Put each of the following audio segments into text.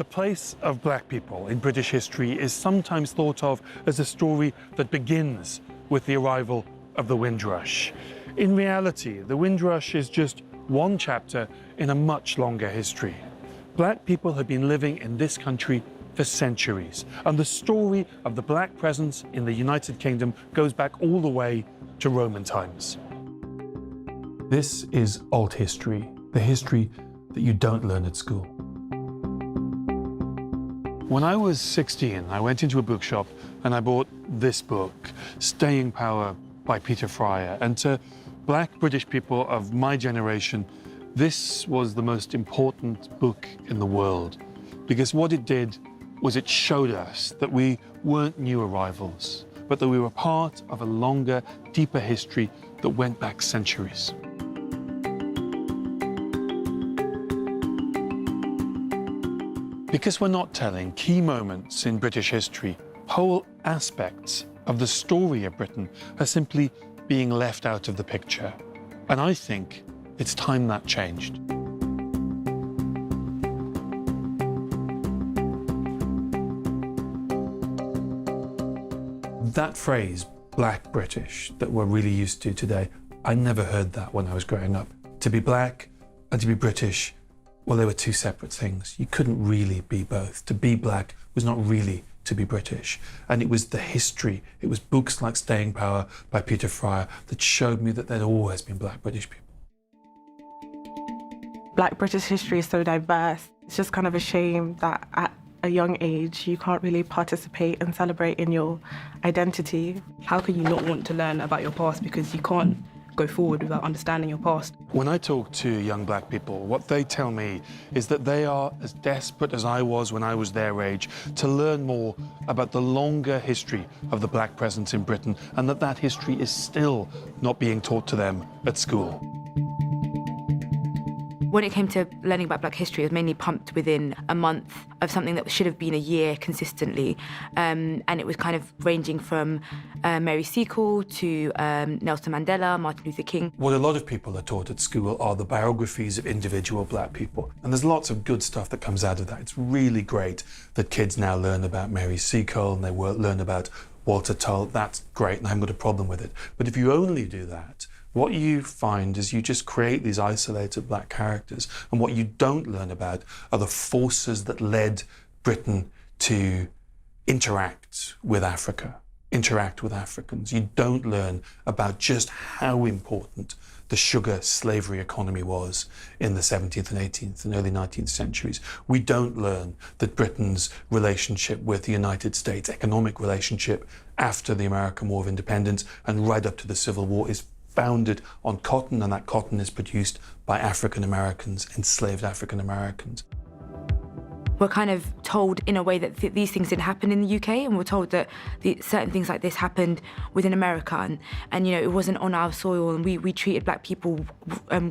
The place of black people in British history is sometimes thought of as a story that begins with the arrival of the Windrush. In reality, the Windrush is just one chapter in a much longer history. Black people have been living in this country for centuries, and the story of the black presence in the United Kingdom goes back all the way to Roman times. This is old history, the history that you don't learn at school. When I was 16, I went into a bookshop and I bought this book, Staying Power by Peter Fryer. And to black British people of my generation, this was the most important book in the world, because what it did was it showed us that we weren't new arrivals, but that we were part of a longer, deeper history that went back centuries. Because we're not telling key moments in British history, whole aspects of the story of Britain are simply being left out of the picture. And I think it's time that changed. That phrase, black British, that we're really used to today, I never heard that when I was growing up. To be black and to be British, well, they were two separate things. You couldn't really be both. To be black was not really to be British. And it was the history, it was books like Staying Power by Peter Fryer that showed me that there'd always been black British people. Black British history is so diverse. It's just kind of a shame that at a young age you can't really participate and celebrate in your identity. How can you not want to learn about your past because you can't go forward without understanding your past? When I talk to young black people, what they tell me is that they are as desperate as I was when I was their age to learn more about the longer history of the black presence in Britain, and that history is still not being taught to them at school. When it came to learning about black history, it was mainly pumped within a month of something that should have been a year consistently. And it was kind of ranging from Mary Seacole to Nelson Mandela, Martin Luther King. What a lot of people are taught at school are the biographies of individual black people. And there's lots of good stuff that comes out of that. It's really great that kids now learn about Mary Seacole and they learn about Walter Tull. That's great, and I haven't got a problem with it. But if you only do that, what you find is you just create these isolated black characters, and what you don't learn about are the forces that led Britain to interact with Africa, interact with Africans. You don't learn about just how important the sugar slavery economy was in the 17th and 18th and early 19th centuries. We don't learn that Britain's relationship with the United States, economic relationship after the American War of Independence and right up to the Civil War, is founded on cotton, and that cotton is produced by African Americans, enslaved African Americans. We're kind of told in a way that these things didn't happen in the UK, and we're told that certain things like this happened within America, and you know, it wasn't on our soil, and we treated black people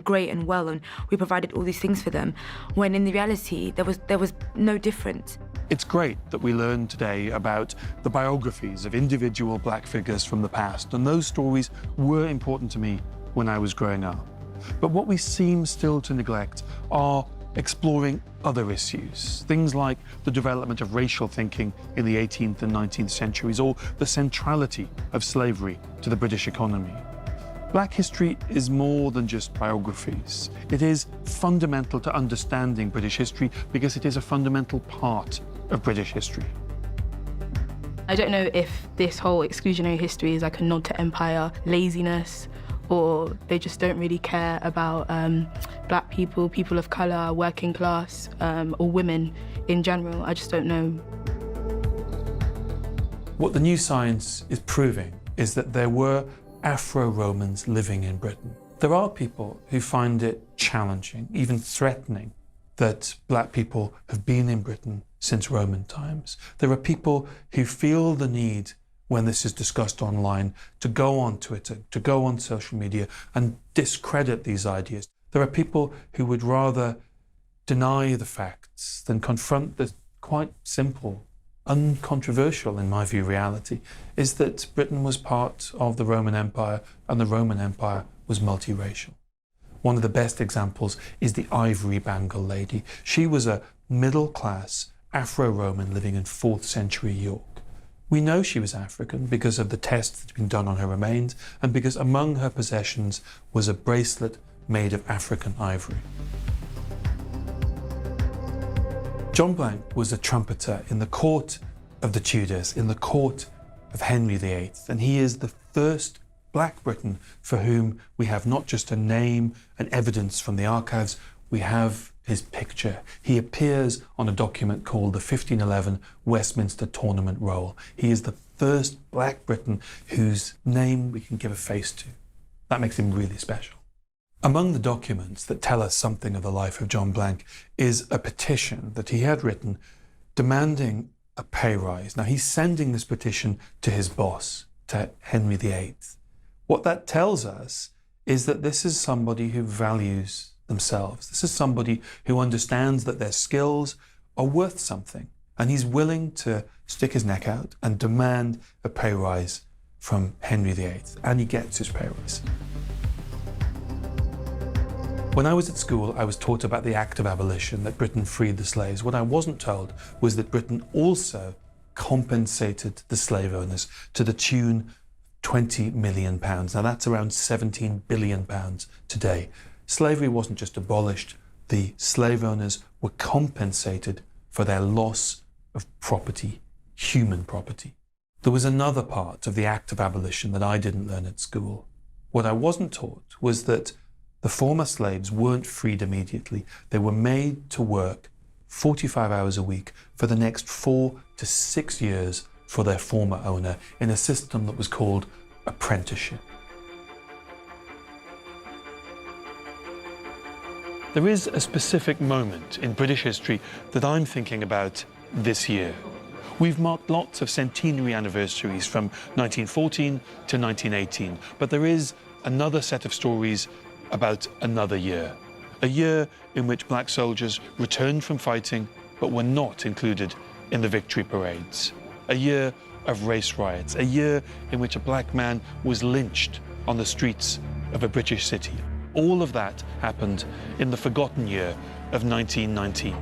great and well, and we provided all these things for them, when in the reality there was no difference. It's great that we learn today about the biographies of individual black figures from the past, and those stories were important to me when I was growing up. But what we seem still to neglect are exploring other issues, things like the development of racial thinking in the 18th and 19th centuries, or the centrality of slavery to the British economy. Black history is more than just biographies. It is fundamental to understanding British history because it is a fundamental part of British history. I don't know if this whole exclusionary history is like a nod to empire, laziness, or they just don't really care about black people, people of colour, working class, or women in general. I just don't know. What the new science is proving is that there were Afroromans living in Britain. There are people who find it challenging, even threatening, that black people have been in Britain since Roman times. There are people who feel the need, when this is discussed online, to go on Twitter, to go on social media and discredit these ideas. There are people who would rather deny the facts than confront the quite simple, uncontroversial, in my view, reality, is that Britain was part of the Roman Empire, and the Roman Empire was multiracial. One of the best examples is the ivory bangle lady. She was a middle-class Afro-Roman living in 4th century York. We know she was African because of the tests that had been done on her remains and because among her possessions was a bracelet made of African ivory. John Blank was a trumpeter in the court of the Tudors, in the court of Henry VIII, and he is the first Black Briton for whom we have not just a name and evidence from the archives, we have his picture. He appears on a document called the 1511 Westminster Tournament Roll. He is the first Black Briton whose name we can give a face to. That makes him really special. Among the documents that tell us something of the life of John Blank is a petition that he had written demanding a pay rise. Now, he's sending this petition to his boss, to Henry VIII. What that tells us is that this is somebody who values themselves. This is somebody who understands that their skills are worth something, and he's willing to stick his neck out and demand a pay rise from Henry VIII, and he gets his pay rise. When I was at school, I was taught about the Act of Abolition, that Britain freed the slaves. What I wasn't told was that Britain also compensated the slave owners to the tune of £20 million. Now that's around £17 billion today. Slavery wasn't just abolished, the slave owners were compensated for their loss of property, human property. There was another part of the Act of Abolition that I didn't learn at school. What I wasn't taught was that the former slaves weren't freed immediately. They were made to work 45 hours a week for the next 4 to 6 years for their former owner in a system that was called Apprenticeship. There is a specific moment in British history that I'm thinking about this year. We've marked lots of centenary anniversaries from 1914 to 1918, but there is another set of stories about another year. A year in which black soldiers returned from fighting but were not included in the victory parades. A year of race riots, a year in which a black man was lynched on the streets of a British city. All of that happened in the forgotten year of 1919.